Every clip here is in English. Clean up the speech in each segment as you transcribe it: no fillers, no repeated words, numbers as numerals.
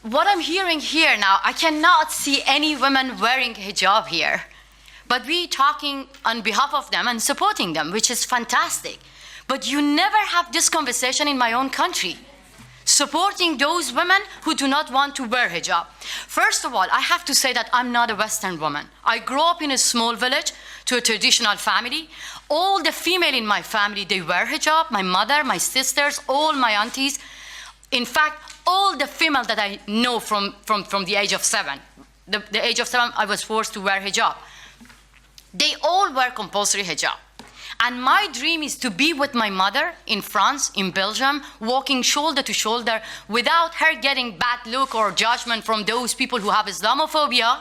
What I'm hearing here now, I cannot see any women wearing hijab here. But we're talking on behalf of them and supporting them, which is fantastic. But you never have this conversation in my own country, supporting those women who do not want to wear hijab. First of all, I have to say that I'm not a Western woman. I grew up in a small village to a traditional family. All the female in my family, they wear hijab. My mother, my sisters, all my aunties. In fact, all the female that I know from the age of 7, the age of 7, I was forced to wear hijab. They all wear compulsory hijab. And my dream is to be with my mother in France, in Belgium, walking shoulder to shoulder without her getting bad look or judgment from those people who have Islamophobia,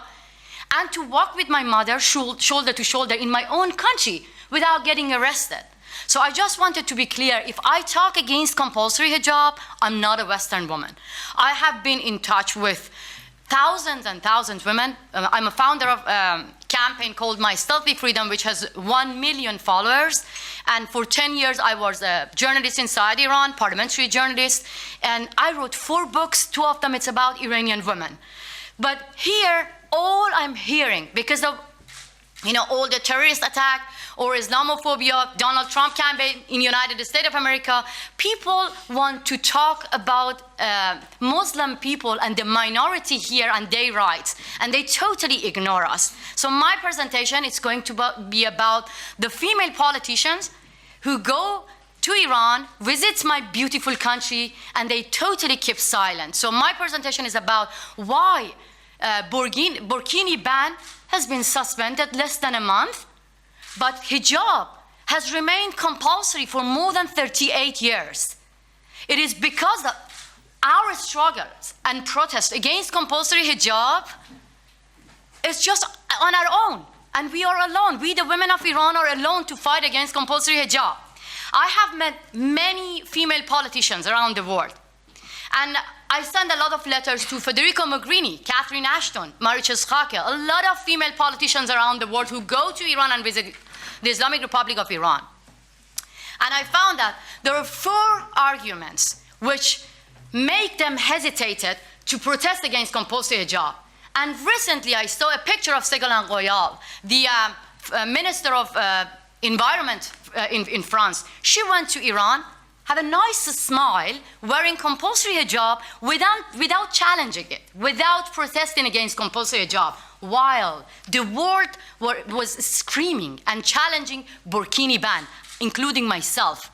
and to walk with my mother shoulder to shoulder in my own country without getting arrested. So I just wanted to be clear, if I talk against compulsory hijab, I'm not a Western woman. I have been in touch with thousands and thousands of women. I'm a founder of a campaign called My Stealthy Freedom, which has 1 million followers. And for 10 years, I was a journalist inside Iran, parliamentary journalist. And I wrote 4 books. 2 of them, it's about Iranian women. But here, all I'm hearing, because of all the terrorist attack or Islamophobia, Donald Trump campaign in the United States of America, people want to talk about Muslim people and the minority here and their rights, and they totally ignore us. So my presentation is going to be about the female politicians who go to Iran, visits my beautiful country, and they totally keep silent. So my presentation is about why burkini ban has been suspended less than a month, but hijab has remained compulsory for more than 38 years. It is because of our struggles and protests against compulsory hijab is just on our own, and we are alone. We, the women of Iran, are alone to fight against compulsory hijab. I have met many female politicians around the world, and I send a lot of letters to Federico Mogherini, Catherine Ashton, Mariches Khake, a lot of female politicians around the world who go to Iran and visit the Islamic Republic of Iran. And I found that there are 4 arguments which make them hesitated to protest against compulsory hijab. And recently I saw a picture of Ségolène Royal, the Minister of Environment in France. She went to Iran, had a nice smile, wearing compulsory hijab without challenging it, without protesting against compulsory hijab, while the world was screaming and challenging burkini ban, including myself.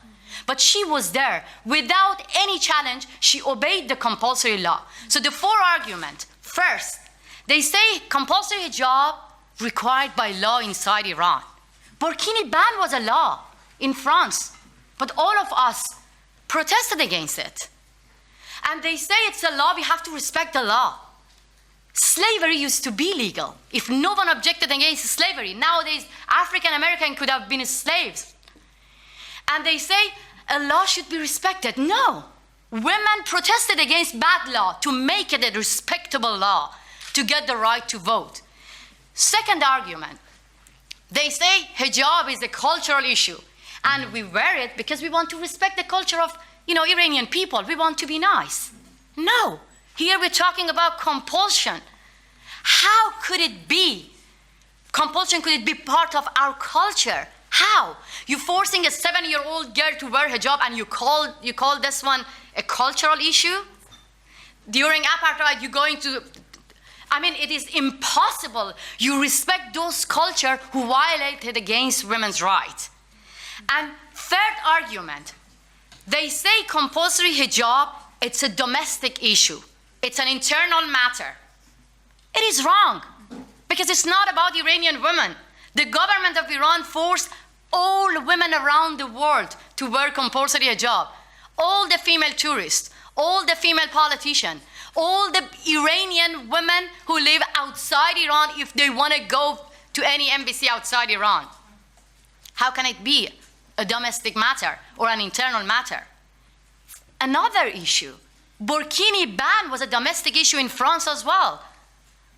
But she was there. Without any challenge, she obeyed the compulsory law. So the 4 arguments. First, they say compulsory hijab required by law inside Iran. Burkini ban was a law in France, but all of us protested against it. And they say it's a law, we have to respect the law. Slavery used to be legal. If no one objected against slavery, nowadays African American could have been slaves. And they say a law should be respected. No, women protested against bad law to make it a respectable law, to get the right to vote. Second argument, they say hijab is a cultural issue, and we wear it because we want to respect the culture of Iranian people. We want to be nice. No, here we're talking about compulsion. How could it be? Compulsion, could it be part of our culture? How? You're forcing a 7-year-old girl to wear hijab and you call this one a cultural issue? During apartheid, you're going to, it is impossible. You respect those culture who violated against women's rights. And third argument, they say compulsory hijab, it's a domestic issue. It's an internal matter. It is wrong, because it's not about Iranian women. The government of Iran forced all women around the world to wear compulsory hijab. All the female tourists, all the female politicians, all the Iranian women who live outside Iran, if they want to go to any embassy outside Iran. How can it be a domestic matter or an internal matter? Another issue, burkini ban was a domestic issue in France as well.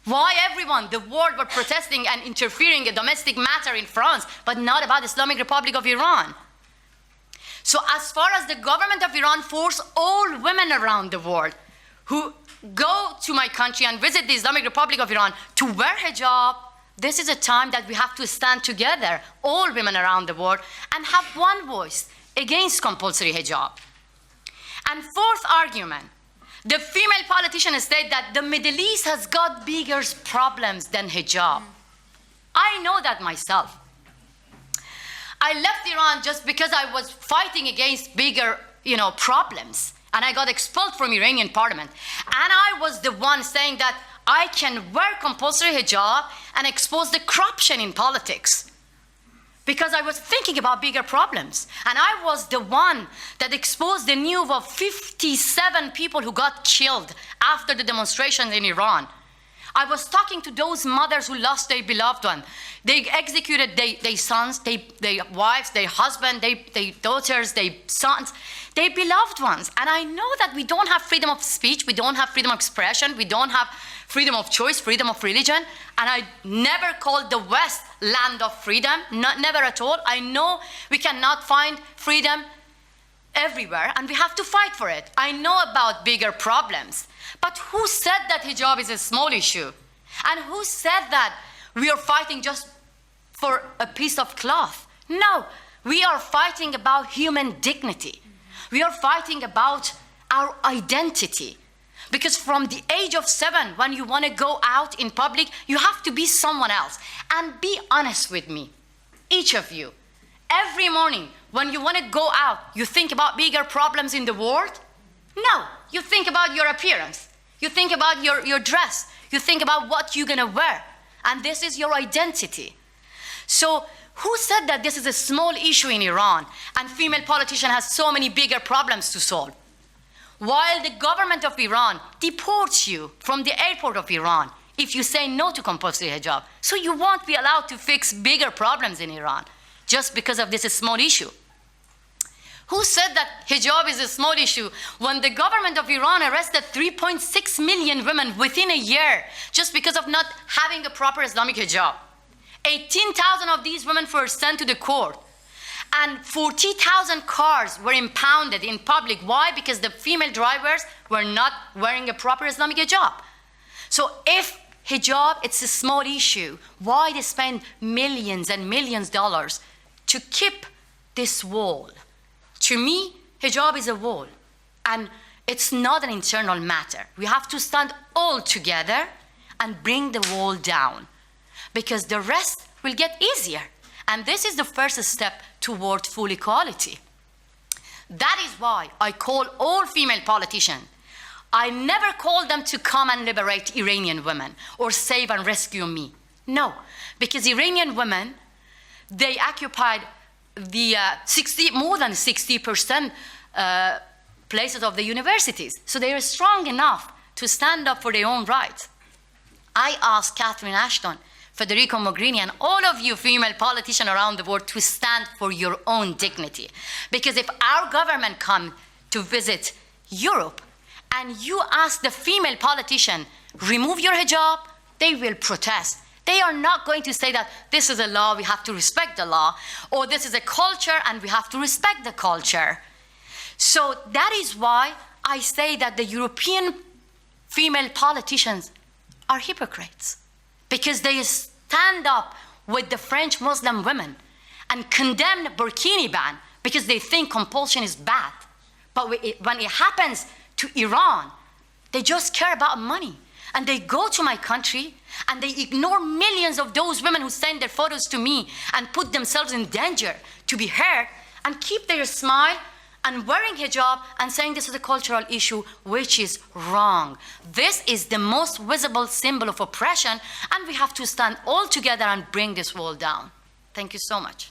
Why everyone, the world, were protesting and interfering in a domestic matter in France, but not about the Islamic Republic of Iran? So as far as the government of Iran forced all women around the world who go to my country and visit the Islamic Republic of Iran to wear hijab, this is a time that we have to stand together, all women around the world, and have one voice against compulsory hijab. And fourth argument, the female politicians state that the Middle East has got bigger problems than hijab. I know that myself. I left Iran just because I was fighting against bigger, problems. And I got expelled from Iranian parliament. And I was the one saying that I can wear compulsory hijab and expose the corruption in politics. Because I was thinking about bigger problems. And I was the one that exposed the news of 57 people who got killed after the demonstrations in Iran. I was talking to those mothers who lost their beloved one. They executed their sons, their wives, their husbands, their daughters, their sons, their beloved ones. And I know that we don't have freedom of speech, we don't have freedom of expression, we don't have freedom of choice, freedom of religion. And I never called the West land of freedom, never at all. I know we cannot find freedom everywhere, and we have to fight for it. I know about bigger problems. But who said that hijab is a small issue? And who said that we are fighting just for a piece of cloth? No, we are fighting about human dignity. We are fighting about our identity. Because from the age of 7, when you want to go out in public, you have to be someone else. And be honest with me, each of you. Every morning, when you want to go out, you think about bigger problems in the world? No, you think about your appearance. You think about your dress. You think about what you're going to wear. And this is your identity. So who said that this is a small issue in Iran and female politician has so many bigger problems to solve? While the government of Iran deports you from the airport of Iran if you say no to compulsory hijab. So you won't be allowed to fix bigger problems in Iran just because of this small issue. Who said that hijab is a small issue when the government of Iran arrested 3.6 million women within a year just because of not having a proper Islamic hijab? 18,000 of these women were sent to the court. And 40,000 cars were impounded in public. Why? Because the female drivers were not wearing a proper Islamic hijab. So if hijab, it's a small issue, why they spend millions and millions of dollars to keep this wall? To me, hijab is a wall, and it's not an internal matter. We have to stand all together and bring the wall down, because the rest will get easier. And this is the first step toward full equality. That is why I call all female politicians. I never call them to come and liberate Iranian women or save and rescue me. No, because Iranian women, they occupied the more than 60% places of the universities. So they are strong enough to stand up for their own rights. I asked Catherine Ashton, Federico Mogherini, and all of you female politicians around the world to stand for your own dignity. Because if our government come to visit Europe and you ask the female politician, remove your hijab, they will protest. They are not going to say that this is a law, we have to respect the law, or this is a culture and we have to respect the culture. So that is why I say that the European female politicians are hypocrites, because they stand up with the French Muslim women and condemn the burkini ban because they think compulsion is bad. But when it happens to Iran, they just care about money. And they go to my country and they ignore millions of those women who send their photos to me and put themselves in danger to be heard, and keep their smile and wearing hijab and saying this is a cultural issue, which is wrong. This is the most visible symbol of oppression, and we have to stand all together and bring this wall down. Thank you so much.